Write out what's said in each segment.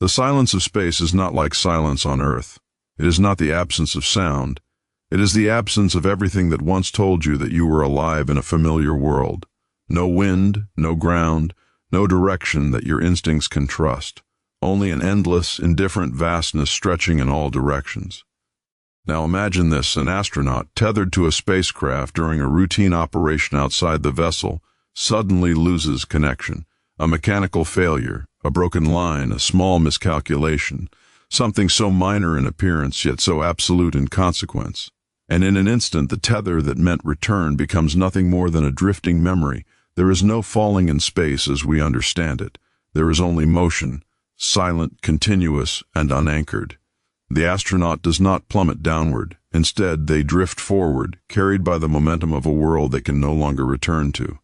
The silence of space is not like silence on Earth. It is not the absence of sound. It is the absence of everything that once told you that you were alive in a familiar world. No wind, no ground, no direction that your instincts can trust. Only an endless, indifferent vastness stretching in all directions. Now imagine this: an astronaut tethered to a spacecraft during a routine operation outside the vessel suddenly loses connection. A mechanical failure, a broken line, a small miscalculation, something so minor in appearance yet so absolute in consequence. And in an instant the tether that meant return becomes nothing more than a drifting memory. There is no falling in space as we understand it. There is only motion, silent, continuous, and unanchored. The astronaut does not plummet downward. Instead, they drift forward, carried by the momentum of a world they can no longer return to.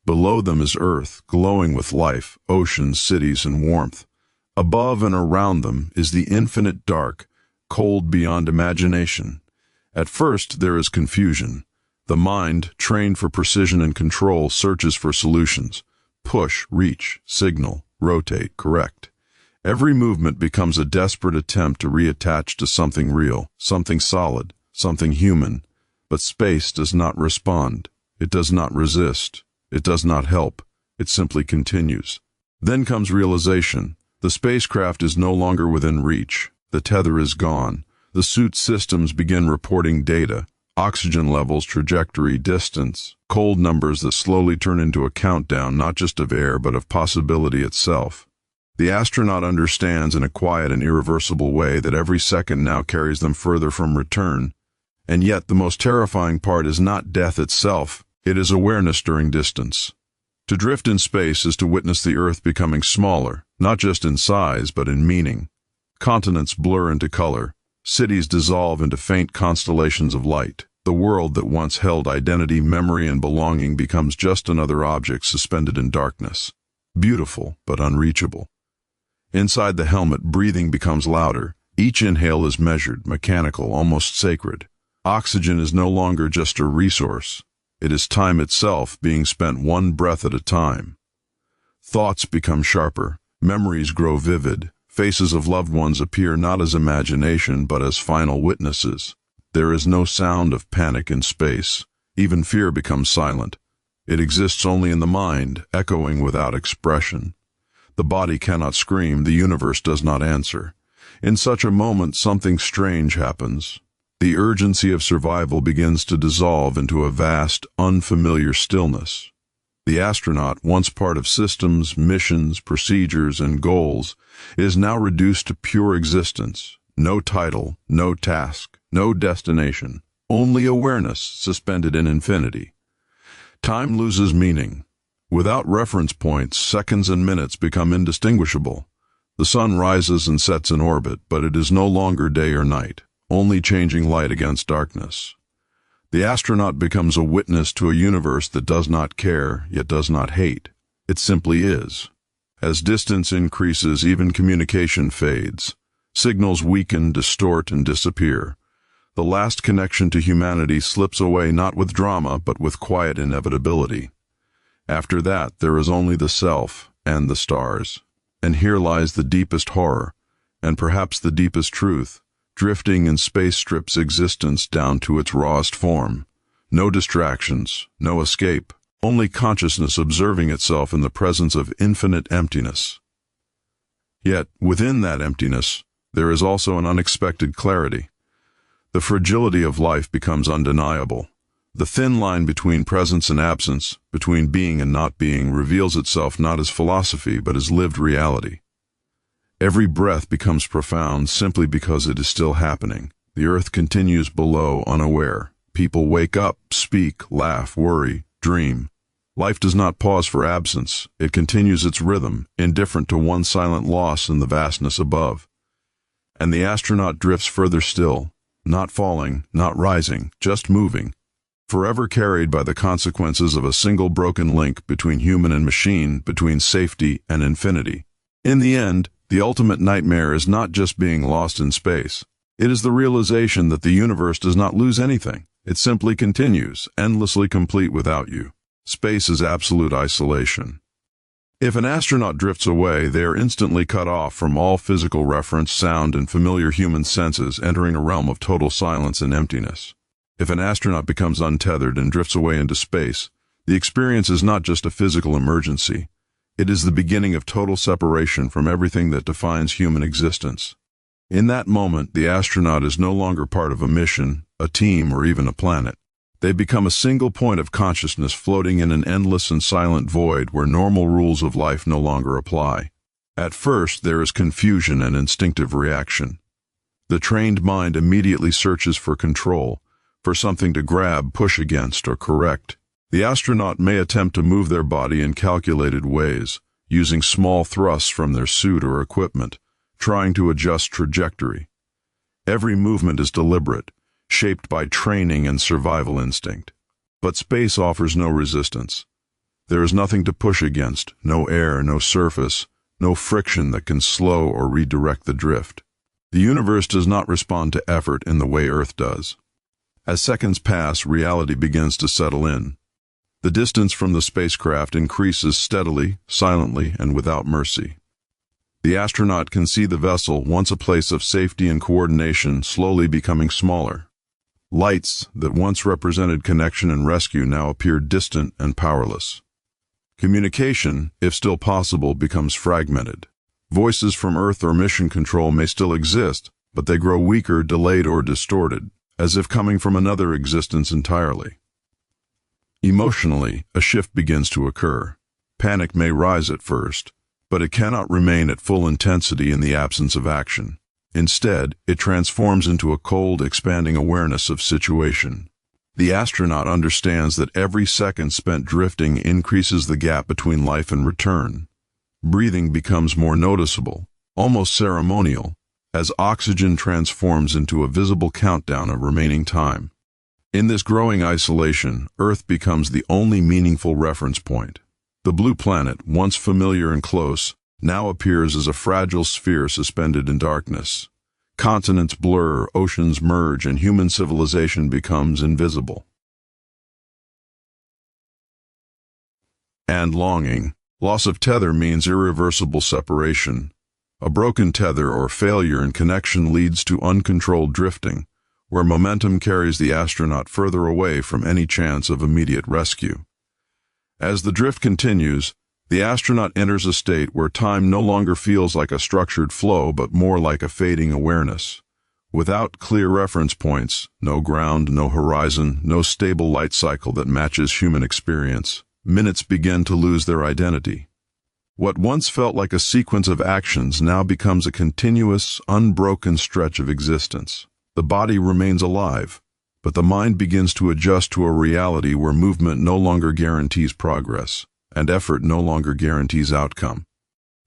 Below them is Earth, glowing with life, oceans, cities, and warmth. Above and around them is the infinite dark, cold beyond imagination. At first, there is confusion. The mind, trained for precision and control, searches for solutions. Push, reach, signal, rotate, correct. Every movement becomes a desperate attempt to reattach to something real, something solid, something human. But space does not respond. It does not resist. It does not help. It simply continues. Then comes realization. The spacecraft is no longer within reach. The tether is gone. The suit's systems begin reporting data: oxygen levels, trajectory, distance, cold numbers that slowly turn into a countdown, not just of air, but of possibility itself. The astronaut understands in a quiet and irreversible way that every second now carries them further from return. And yet the most terrifying part is not death itself. It is awareness during distance. To drift in space is to witness the Earth becoming smaller, not just in size, but in meaning. Continents blur into color. Cities dissolve into faint constellations of light. The world that once held identity, memory, and belonging becomes just another object suspended in darkness. Beautiful, but unreachable. Inside the helmet, breathing becomes louder. Each inhale is measured, mechanical, almost sacred. Oxygen is no longer just a resource. It is time itself, being spent one breath at a time. Thoughts become sharper. Memories grow vivid. Faces of loved ones appear not as imagination, but as final witnesses. There is no sound of panic in space. Even fear becomes silent. It exists only in the mind, echoing without expression. The body cannot scream, the universe does not answer. In such a moment, something strange happens. The urgency of survival begins to dissolve into a vast, unfamiliar stillness. The astronaut, once part of systems, missions, procedures, and goals, is now reduced to pure existence. No title, no task, no destination, only awareness suspended in infinity. Time loses meaning. Without reference points, seconds and minutes become indistinguishable. The sun rises and sets in orbit, but it is no longer day or night, only changing light against darkness. The astronaut becomes a witness to a universe that does not care, yet does not hate. It simply is. As distance increases, even communication fades. Signals weaken, distort, and disappear. The last connection to humanity slips away not with drama, but with quiet inevitability. After that, there is only the self and the stars. And here lies the deepest horror, and perhaps the deepest truth. Drifting in space strips existence down to its rawest form. No distractions, no escape, only consciousness observing itself in the presence of infinite emptiness. Yet, within that emptiness, there is also an unexpected clarity. The fragility of life becomes undeniable. The thin line between presence and absence, between being and not being, reveals itself not as philosophy, but as lived reality. Every breath becomes profound simply because it is still happening. The Earth continues below, unaware. People wake up, speak, laugh, worry, dream. Life does not pause for absence. It continues its rhythm, indifferent to one silent loss in the vastness above. And the astronaut drifts further still, not falling, not rising, just moving, forever carried by the consequences of a single broken link between human and machine, between safety and infinity. In the end, the ultimate nightmare is not just being lost in space. It is the realization that the universe does not lose anything. It simply continues, endlessly complete without you. Space is absolute isolation. If an astronaut drifts away, they are instantly cut off from all physical reference, sound, and familiar human senses, entering a realm of total silence and emptiness. If an astronaut becomes untethered and drifts away into space, the experience is not just a physical emergency. It is the beginning of total separation from everything that defines human existence. In that moment, the astronaut is no longer part of a mission, a team, or even a planet. They become a single point of consciousness floating in an endless and silent void where normal rules of life no longer apply. At first, there is confusion and instinctive reaction. The trained mind immediately searches for control, for something to grab, push against, or correct. The astronaut may attempt to move their body in calculated ways, using small thrusts from their suit or equipment, trying to adjust trajectory. Every movement is deliberate, shaped by training and survival instinct. But space offers no resistance. There is nothing to push against, no air, no surface, no friction that can slow or redirect the drift. The universe does not respond to effort in the way Earth does. As seconds pass, reality begins to settle in. The distance from the spacecraft increases steadily, silently, and without mercy. The astronaut can see the vessel, once a place of safety and coordination, slowly becoming smaller. Lights that once represented connection and rescue now appear distant and powerless. Communication, if still possible, becomes fragmented. Voices from Earth or mission control may still exist, but they grow weaker, delayed, or distorted, as if coming from another existence entirely. Emotionally, a shift begins to occur. Panic may rise at first, but it cannot remain at full intensity in the absence of action. Instead, it transforms into a cold, expanding awareness of situation. The astronaut understands that every second spent drifting increases the gap between life and return. Breathing becomes more noticeable, almost ceremonial, as oxygen transforms into a visible countdown of remaining time. In this growing isolation, Earth becomes the only meaningful reference point. The blue planet, once familiar and close, now appears as a fragile sphere suspended in darkness. Continents blur, oceans merge, and human civilization becomes invisible. And longing. Loss of tether means irreversible separation. A broken tether or failure in connection leads to uncontrolled drifting, where momentum carries the astronaut further away from any chance of immediate rescue. As the drift continues, the astronaut enters a state where time no longer feels like a structured flow, but more like a fading awareness. Without clear reference points, no ground, no horizon, no stable light cycle that matches human experience, minutes begin to lose their identity. What once felt like a sequence of actions now becomes a continuous, unbroken stretch of existence. The body remains alive, but the mind begins to adjust to a reality where movement no longer guarantees progress, and effort no longer guarantees outcome.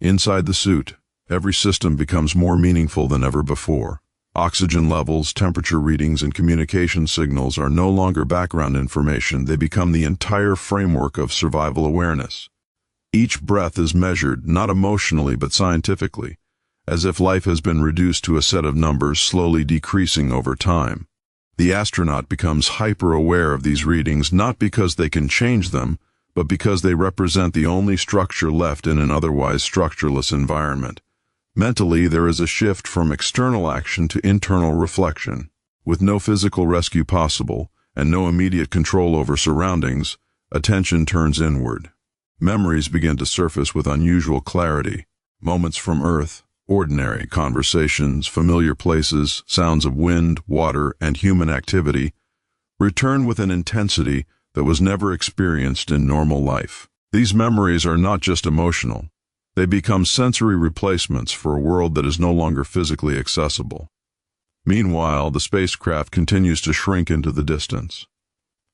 Inside the suit, every system becomes more meaningful than ever before. Oxygen levels, temperature readings, and communication signals are no longer background information. They become the entire framework of survival awareness. Each breath is measured, not emotionally but scientifically, as if life has been reduced to a set of numbers slowly decreasing over time. The astronaut becomes hyper-aware of these readings not because they can change them, but because they represent the only structure left in an otherwise structureless environment. Mentally, there is a shift from external action to internal reflection. With no physical rescue possible and no immediate control over surroundings, attention turns inward. Memories begin to surface with unusual clarity. Moments from Earth, ordinary conversations, familiar places, sounds of wind, water, and human activity return with an intensity that was never experienced in normal life. These memories are not just emotional. They become sensory replacements for a world that is no longer physically accessible. Meanwhile, the spacecraft continues to shrink into the distance.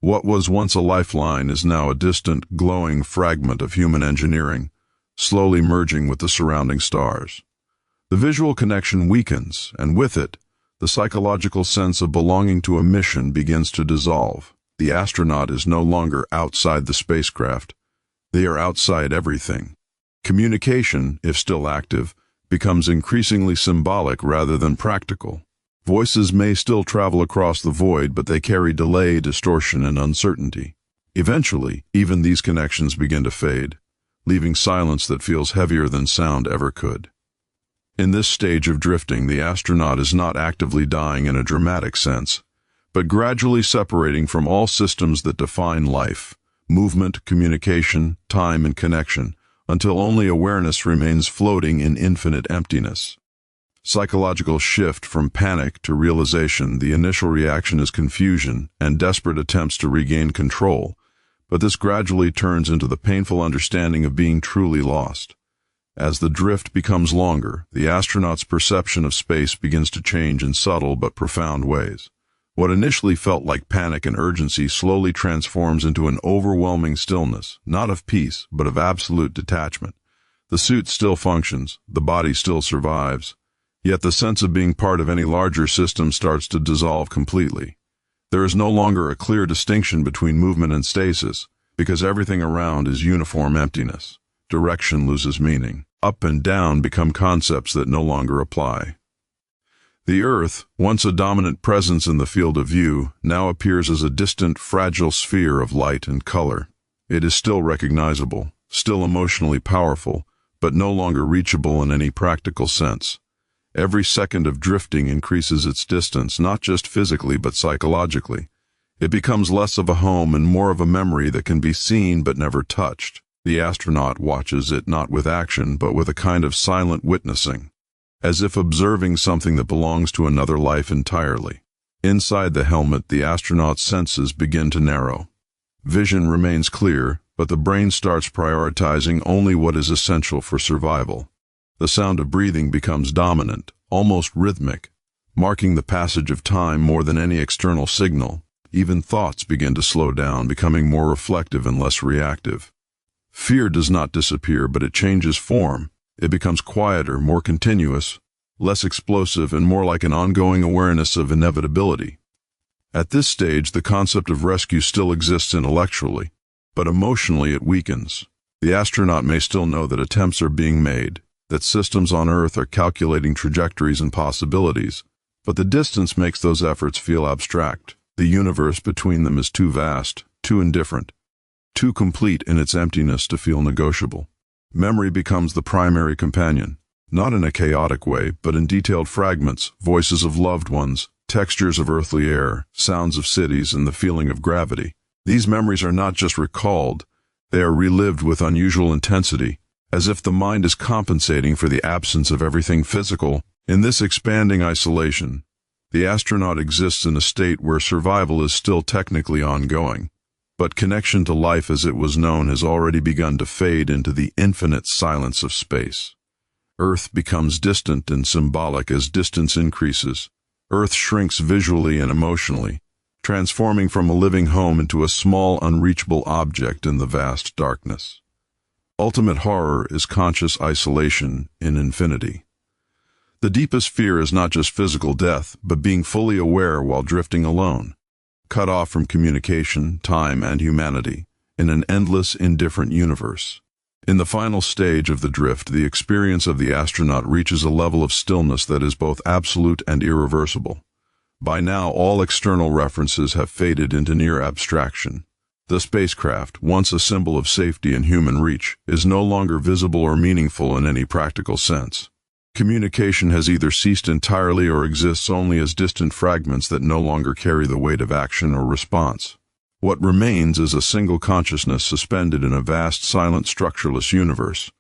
What was once a lifeline is now a distant, glowing fragment of human engineering, slowly merging with the surrounding stars. The visual connection weakens, and with it, the psychological sense of belonging to a mission begins to dissolve. The astronaut is no longer outside the spacecraft. They are outside everything. Communication, if still active, becomes increasingly symbolic rather than practical. Voices may still travel across the void, but they carry delay, distortion, and uncertainty. Eventually, even these connections begin to fade. leaving silence that feels heavier than sound ever could. In this stage of drifting, the astronaut is not actively dying in a dramatic sense, but gradually separating from all systems that define life, movement, communication, time, and connection, until only awareness remains floating in infinite emptiness. Psychological shift from panic to realization. The initial reaction is confusion and desperate attempts to regain control, but this gradually turns into the painful understanding of being truly lost. As the drift becomes longer, the astronaut's perception of space begins to change in subtle but profound ways. What initially felt like panic and urgency slowly transforms into an overwhelming stillness, not of peace, but of absolute detachment. The suit still functions, the body still survives, yet the sense of being part of any larger system starts to dissolve completely. There is no longer a clear distinction between movement and stasis, because everything around is uniform emptiness. Direction loses meaning. Up and down become concepts that no longer apply. The Earth, once a dominant presence in the field of view, now appears as a distant, fragile sphere of light and color. It is still recognizable, still emotionally powerful, but no longer reachable in any practical sense. Every second of drifting increases its distance, not just physically but psychologically. It becomes less of a home and more of a memory that can be seen but never touched. The astronaut watches it not with action, but with a kind of silent witnessing, as if observing something that belongs to another life entirely. Inside the helmet, the astronaut's senses begin to narrow. Vision remains clear, but the brain starts prioritizing only what is essential for survival. The sound of breathing becomes dominant, almost rhythmic, marking the passage of time more than any external signal. Even thoughts begin to slow down, becoming more reflective and less reactive. Fear does not disappear, but it changes form. It becomes quieter, more continuous, less explosive, and more like an ongoing awareness of inevitability. At this stage, the concept of rescue still exists intellectually, but emotionally it weakens. The astronaut may still know that attempts are being made, that systems on Earth are calculating trajectories and possibilities, but the distance makes those efforts feel abstract. The universe between them is too vast, too indifferent, too complete in its emptiness to feel negotiable. Memory becomes the primary companion, not in a chaotic way, but in detailed fragments, voices of loved ones, textures of earthly air, sounds of cities, and the feeling of gravity. These memories are not just recalled, they are relived with unusual intensity, as if the mind is compensating for the absence of everything physical. In this expanding isolation, the astronaut exists in a state where survival is still technically ongoing, but connection to life as it was known has already begun to fade into the infinite silence of space. Earth becomes distant and symbolic as distance increases. Earth shrinks visually and emotionally, transforming from a living home into a small, unreachable object in the vast darkness. Ultimate horror is conscious isolation in infinity. The deepest fear is not just physical death, but being fully aware while drifting alone, cut off from communication, time, and humanity, in an endless, indifferent universe. In the final stage of the drift, the experience of the astronaut reaches a level of stillness that is both absolute and irreversible. By now, all external references have faded into near abstraction. The spacecraft, once a symbol of safety and human reach, is no longer visible or meaningful in any practical sense. Communication has either ceased entirely or exists only as distant fragments that no longer carry the weight of action or response. What remains is a single consciousness suspended in a vast, silent, structureless universe.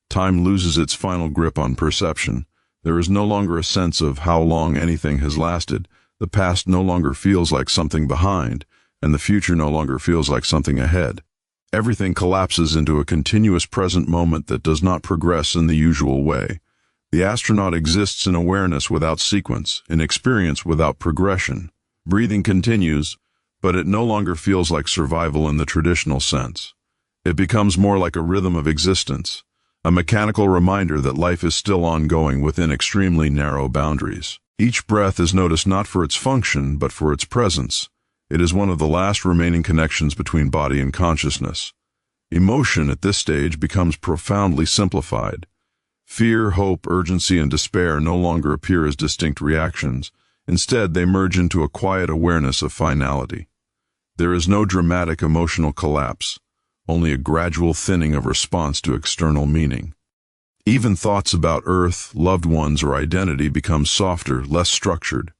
Time loses its final grip on perception. There is no longer a sense of how long anything has lasted. The past no longer feels like something behind, and the future no longer feels like something ahead. Everything collapses into a continuous present moment that does not progress in the usual way. The astronaut exists in awareness without sequence, in experience without progression. Breathing continues, but it no longer feels like survival in the traditional sense. It becomes more like a rhythm of existence, a mechanical reminder that life is still ongoing within extremely narrow boundaries. Each breath is noticed not for its function, but for its presence. It is one of the last remaining connections between body and consciousness. Emotion at this stage becomes profoundly simplified. Fear, hope, urgency, and despair no longer appear as distinct reactions. Instead, they merge into a quiet awareness of finality. There is no dramatic emotional collapse, only a gradual thinning of response to external meaning. Even thoughts about Earth, loved ones, or identity become softer, less structured,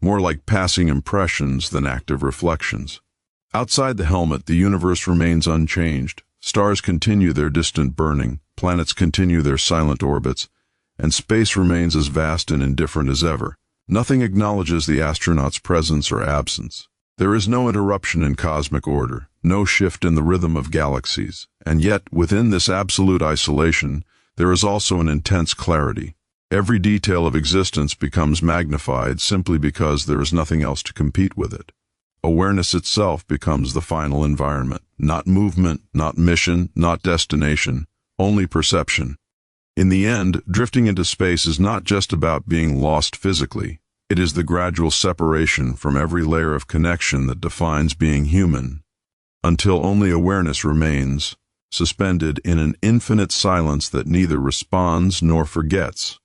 more like passing impressions than active reflections. Outside the helmet, the universe remains unchanged. Stars continue their distant burning, planets continue their silent orbits, and space remains as vast and indifferent as ever. Nothing acknowledges the astronaut's presence or absence. There is no interruption in cosmic order, no shift in the rhythm of galaxies, and yet, within this absolute isolation, there is also an intense clarity. Every detail of existence becomes magnified simply because there is nothing else to compete with it. Awareness itself becomes the final environment. Not movement, not mission, not destination, only perception. In the end, drifting into space is not just about being lost physically. It is the gradual separation from every layer of connection that defines being human, until only awareness remains, suspended in an infinite silence that neither responds nor forgets.